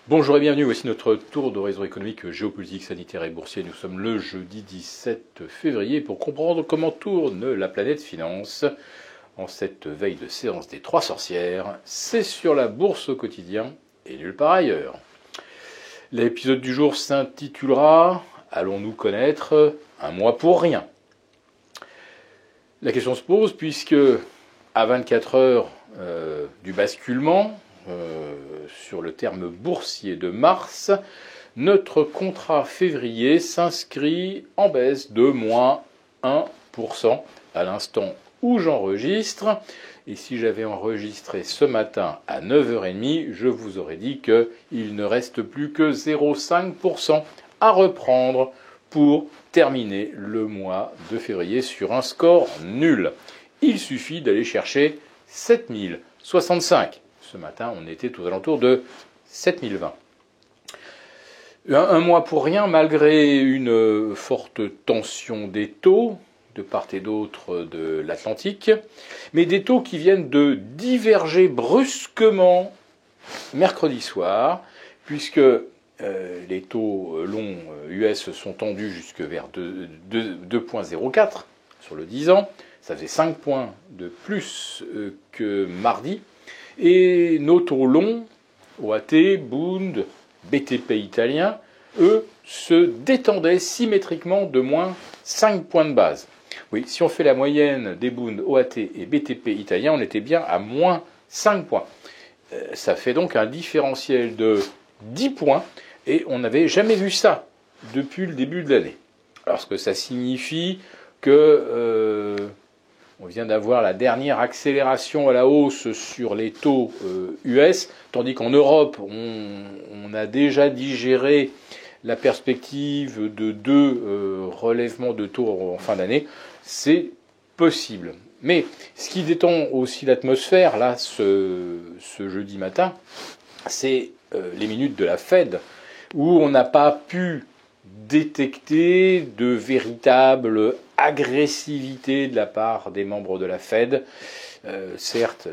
Bonjour et bienvenue, voici notre tour d'horizon économique, géopolitique, sanitaire et boursier. Nous sommes le jeudi 17 février pour comprendre comment tourne la planète finance en cette veille de séance des trois sorcières. C'est sur la bourse au quotidien et nulle part ailleurs. L'épisode du jour s'intitulera « Allons-nous connaître un mois pour rien ?» La question se pose puisque à 24 heures du basculement, sur le terme boursier de mars, notre contrat février s'inscrit en baisse de moins 1% à l'instant où j'enregistre. Et si j'avais enregistré ce matin à 9h30, je vous aurais dit qu'il ne reste plus que 0,5% à reprendre pour terminer le mois de février sur un score nul. Il suffit d'aller chercher 7065. Ce matin, on était aux alentours de 7020. Un mois pour rien, malgré une forte tension des taux de part et d'autre de l'Atlantique, mais des taux qui viennent de diverger brusquement mercredi soir, puisque les taux longs US sont tendus jusque vers 2,04 sur le 10 ans. Ça faisait 5 points de plus que mardi. Et nos taux longs, OAT, Bund, BTP italien, eux, se détendaient symétriquement de moins 5 points de base. Oui, si on fait la moyenne des Bund, OAT et BTP italiens, on était bien à moins 5 points. Ça fait donc un différentiel de 10 points, et on n'avait jamais vu ça depuis le début de l'année. Alors, ce que ça signifie que on vient d'avoir la dernière accélération à la hausse sur les taux US, tandis qu'en Europe, on a déjà digéré la perspective de deux relèvements de taux en fin d'année. C'est possible. Mais ce qui détend aussi l'atmosphère, là, ce jeudi matin, c'est les minutes de la Fed, où on n'a pas pu détecter de véritable agressivité de la part des membres de la Fed. Certes,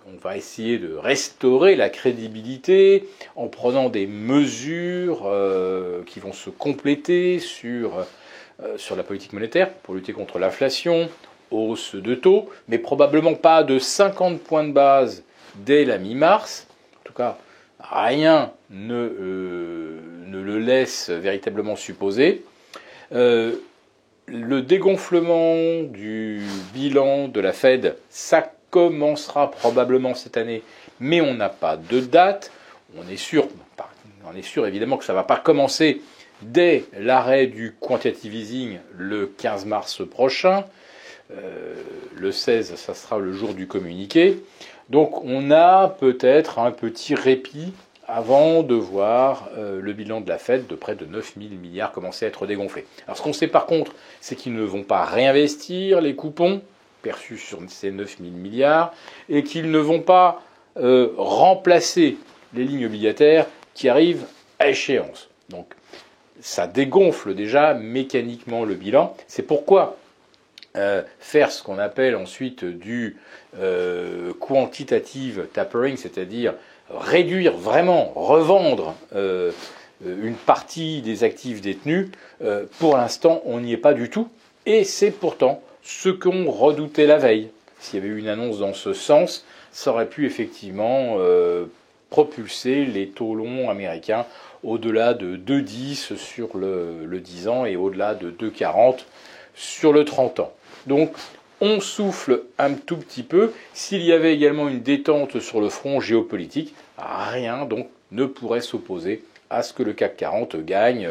on va essayer de restaurer la crédibilité en prenant des mesures qui vont se compléter sur la politique monétaire pour lutter contre l'inflation, hausse de taux, mais probablement pas de 50 points de base dès la mi-mars. En tout cas, rien ne le laisse véritablement supposer. Le dégonflement du bilan de la Fed, ça commencera probablement cette année, mais on n'a pas de date. On est sûr évidemment que ça ne va pas commencer dès l'arrêt du quantitative easing le 15 mars prochain. Le 16, ça sera le jour du communiqué. Donc on a peut-être un petit répit avant de voir le bilan de la Fed de près de 9 000 milliards commencer à être dégonflé. Alors ce qu'on sait par contre, c'est qu'ils ne vont pas réinvestir les coupons perçus sur ces 9 000 milliards et qu'ils ne vont pas remplacer les lignes obligataires qui arrivent à échéance. Donc ça dégonfle déjà mécaniquement le bilan. C'est pourquoi faire ce qu'on appelle ensuite du quantitative tapering, c'est-à-dire réduire vraiment, revendre une partie des actifs détenus, pour l'instant, on n'y est pas du tout. Et c'est pourtant ce qu'on redoutait la veille. S'il y avait eu une annonce dans ce sens, ça aurait pu effectivement propulser les taux longs américains au-delà de 2,10 sur le 10 ans et au-delà de 2,40 sur le 30 ans. Donc, on souffle un tout petit peu. S'il y avait également une détente sur le front géopolitique, rien donc ne pourrait s'opposer à ce que le CAC 40 gagne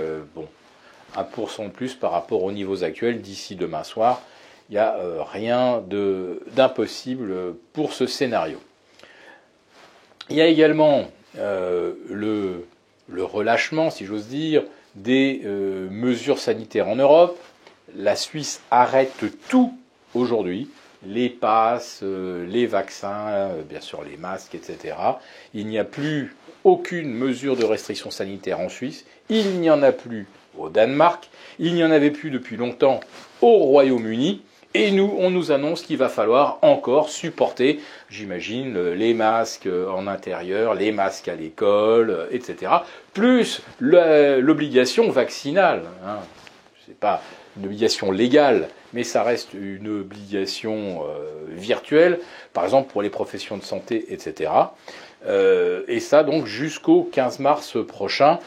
1% de plus par rapport aux niveaux actuels d'ici demain soir. Il n'y a rien d'impossible pour ce scénario. Il y a également le relâchement, si j'ose dire, des mesures sanitaires en Europe. La Suisse arrête tout aujourd'hui, les passes, les vaccins, bien sûr les masques, etc. Il n'y a plus aucune mesure de restriction sanitaire en Suisse. Il n'y en a plus au Danemark. Il n'y en avait plus depuis longtemps au Royaume-Uni. Et nous, on nous annonce qu'il va falloir encore supporter, j'imagine, les masques en intérieur, les masques à l'école, etc. Plus l'obligation vaccinale. Hein. C'est pas une obligation légale, mais ça reste une obligation virtuelle, par exemple pour les professions de santé, etc. Et ça donc jusqu'au 15 mars prochain.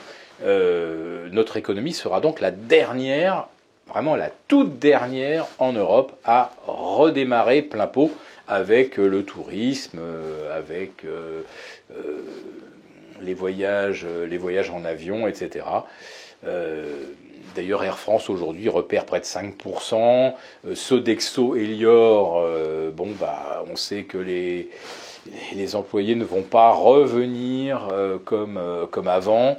Notre économie sera donc la dernière, vraiment la toute dernière en Europe à redémarrer plein pot avec le tourisme, avec les voyages en avion, etc. D'ailleurs, Air France aujourd'hui repère près de 5%. Sodexo, Elior, on sait que les employés ne vont pas revenir comme avant.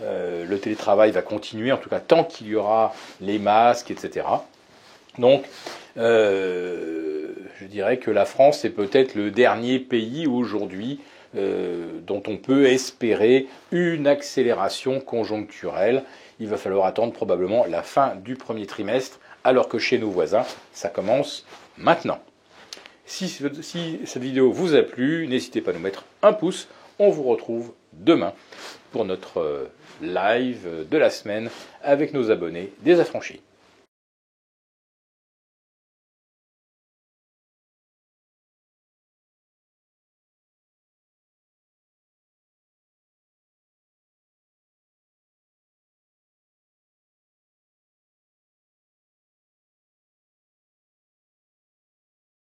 Le télétravail va continuer, en tout cas tant qu'il y aura les masques, etc. Donc, je dirais que la France est peut-être le dernier pays aujourd'hui dont on peut espérer une accélération conjoncturelle. Il va falloir attendre probablement la fin du premier trimestre, alors que chez nos voisins, ça commence maintenant. Si cette vidéo vous a plu, n'hésitez pas à nous mettre un pouce. On vous retrouve demain pour notre live de la semaine avec nos abonnés des affranchis.